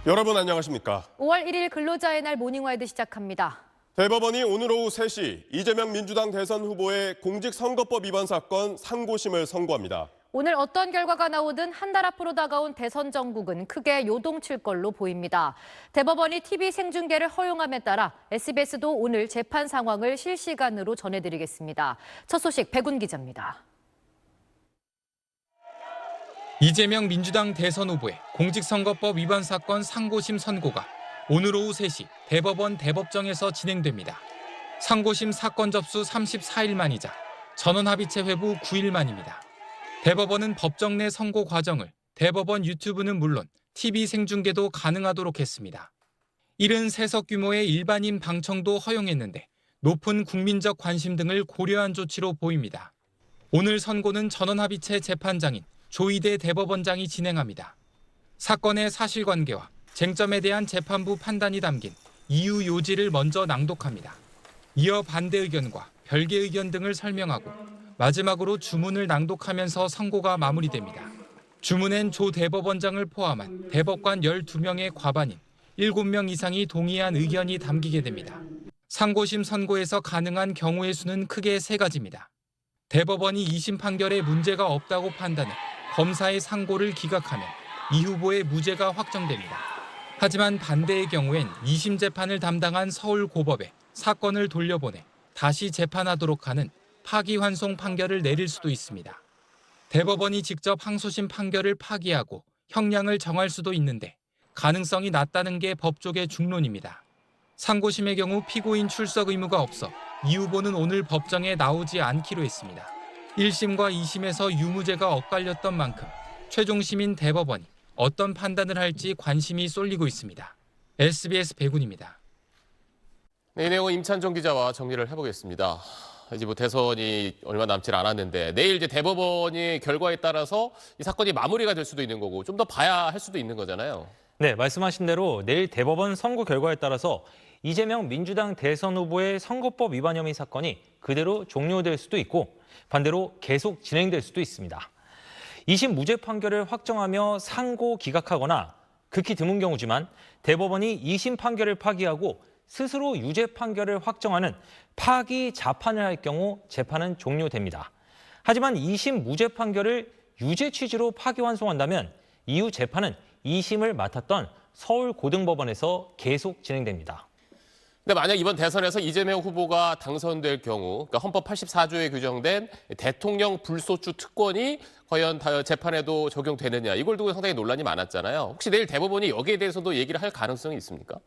여러분 안녕하십니까? 5월 1일 근로자의 날 모닝와이드 시작합니다. 대법원이 오늘 오후 3시 이재명 민주당 대선 후보의 공직선거법 위반 사건 상고심을 선고합니다. 오늘 어떤 결과가 나오든 한 달 앞으로 다가온 대선 정국은 크게 요동칠 걸로 보입니다. 대법원이 TV 생중계를 허용함에 따라 SBS도 오늘 재판 상황을 실시간으로 전해드리겠습니다. 첫 소식 백운 기자입니다. 이재명 민주당 대선 후보의 공직선거법 위반 사건 상고심 선고가 오늘 오후 3시 대법원 대법정에서 진행됩니다. 상고심 사건 접수 34일 만이자 전원합의체 회부 9일 만입니다. 대법원은 법정 내 선고 과정을 대법원 유튜브는 물론 TV 생중계도 가능하도록 했습니다. 이른 세석 규모의 일반인 방청도 허용했는데 높은 국민적 관심 등을 고려한 조치로 보입니다. 오늘 선고는 전원합의체 재판장인 조희대 대법원장이 진행합니다. 사건의 사실관계와 쟁점에 대한 재판부 판단이 담긴 이유 요지를 먼저 낭독합니다. 이어 반대 의견과 별개 의견 등을 설명하고 마지막으로 주문을 낭독하면서 선고가 마무리됩니다. 주문엔 조 대법원장을 포함한 대법관 12명의 과반인 7명 이상이 동의한 의견이 담기게 됩니다. 상고심 선고에서 가능한 경우의 수는 크게 3가지입니다. 대법원이 2심 판결에 문제가 없다고 판단해 검사의 상고를 기각하면 이 후보의 무죄가 확정됩니다. 하지만 반대의 경우엔 2심 재판을 담당한 서울고법에 사건을 돌려보내 다시 재판하도록 하는 파기환송 판결을 내릴 수도 있습니다. 대법원이 직접 항소심 판결을 파기하고 형량을 정할 수도 있는데 가능성이 낮다는 게 법조계 중론입니다. 상고심의 경우 피고인 출석 의무가 없어 이 후보는 오늘 법정에 나오지 않기로 했습니다. 1심과 2심에서 유무죄가 엇갈렸던 만큼 최종 심인 대법원이 어떤 판단을 할지 관심이 쏠리고 있습니다. SBS 백운입니다. 네, 이 내용은 임찬종 기자와 정리를 해보겠습니다. 이제 대선이 얼마 남지 않았는데 내일 이제 대법원이 결과에 따라서 이 사건이 마무리가 될 수도 있는 거고 좀 더 봐야 할 수도 있는 거잖아요. 네, 말씀하신 대로 내일 대법원 선고 결과에 따라서 이재명 민주당 대선 후보의 선거법 위반 혐의 사건이 그대로 종료될 수도 있고 반대로 계속 진행될 수도 있습니다. 2심 무죄 판결을 확정하며 상고 기각하거나 극히 드문 경우지만 대법원이 2심 판결을 파기하고 스스로 유죄 판결을 확정하는 파기 자판을 할 경우 재판은 종료됩니다. 하지만 2심 무죄 판결을 유죄 취지로 파기환송한다면 이후 재판은 2심을 맡았던 서울고등법원에서 계속 진행됩니다. 근데 만약 이번 대선에서 이재명 후보가 당선될 경우 그러니까 헌법 84조에 규정된 대통령 불소추 특권이 과연 재판에도 적용되느냐 이걸 두고 상당히 논란이 많았잖아요. 혹시 내일 대법원이 여기에 대해서도 얘기를 할 가능성이 있습니까?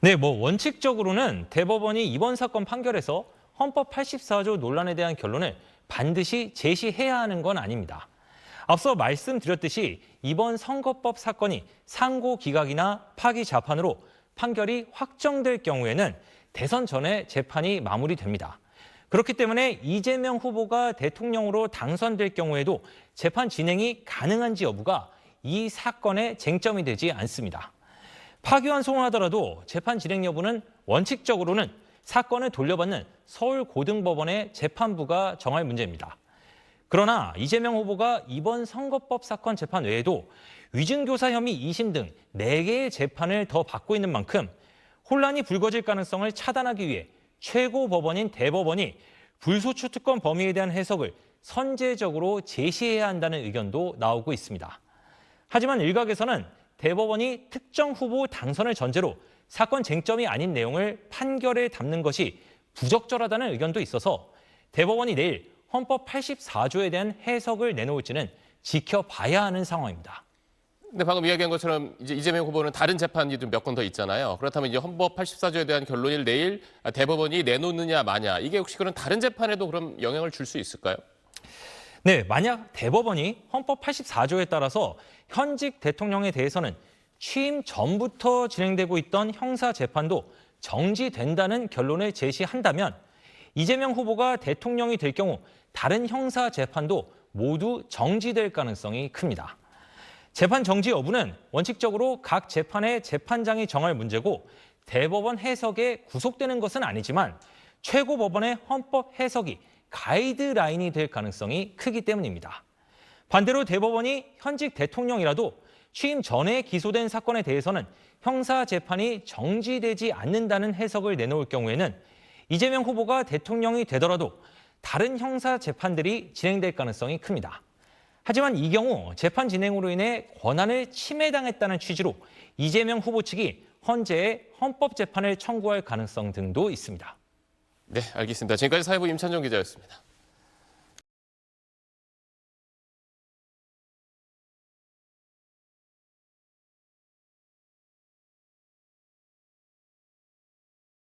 네, 원칙적으로는 대법원이 이번 사건 판결에서 헌법 84조 논란에 대한 결론을 반드시 제시해야 하는 건 아닙니다. 앞서 말씀드렸듯이 이번 선거법 사건이 상고 기각이나 파기 자판으로 판결이 확정될 경우에는 대선 전에 재판이 마무리됩니다. 그렇기 때문에 이재명 후보가 대통령으로 당선될 경우에도 재판 진행이 가능한지 여부가 이 사건의 쟁점이 되지 않습니다. 파기환송을 하더라도 재판 진행 여부는 원칙적으로는 사건을 돌려받는 서울고등법원의 재판부가 정할 문제입니다. 그러나 이재명 후보가 이번 선거법 사건 재판 외에도 위증교사 혐의 2심 등 4개의 재판을 더 받고 있는 만큼 혼란이 불거질 가능성을 차단하기 위해 최고법원인 대법원이 불소추 특권 범위에 대한 해석을 선제적으로 제시해야 한다는 의견도 나오고 있습니다. 하지만 일각에서는 대법원이 특정 후보 당선을 전제로 사건 쟁점이 아닌 내용을 판결에 담는 것이 부적절하다는 의견도 있어서 대법원이 내일 헌법 84조에 대한 해석을 내놓을지는 지켜봐야 하는 상황입니다. 근데 방금 이야기한 것처럼 이제 이재명 후보는 다른 재판이 좀 몇 건 더 있잖아요. 그렇다면 이제 헌법 84조에 대한 결론을 내일 대법원이 내놓느냐 마냐 이게 혹시 그런 다른 재판에도 그럼 영향을 줄 수 있을까요? 네, 만약 대법원이 헌법 84조에 따라서 현직 대통령에 대해서는 취임 전부터 진행되고 있던 형사 재판도 정지된다는 결론을 제시한다면 이재명 후보가 대통령이 될 경우 다른 형사 재판도 모두 정지될 가능성이 큽니다. 재판 정지 여부는 원칙적으로 각 재판의 재판장이 정할 문제고 대법원 해석에 구속되는 것은 아니지만 최고법원의 헌법 해석이 가이드라인이 될 가능성이 크기 때문입니다. 반대로 대법원이 현직 대통령이라도 취임 전에 기소된 사건에 대해서는 형사 재판이 정지되지 않는다는 해석을 내놓을 경우에는 이재명 후보가 대통령이 되더라도 다른 형사 재판들이 진행될 가능성이 큽니다. 하지만 이 경우 재판 진행으로 인해 권한을 침해당했다는 취지로 이재명 후보 측이 헌재에 헌법재판을 청구할 가능성 등도 있습니다. 네, 알겠습니다. 지금까지 사회부 임찬정 기자였습니다.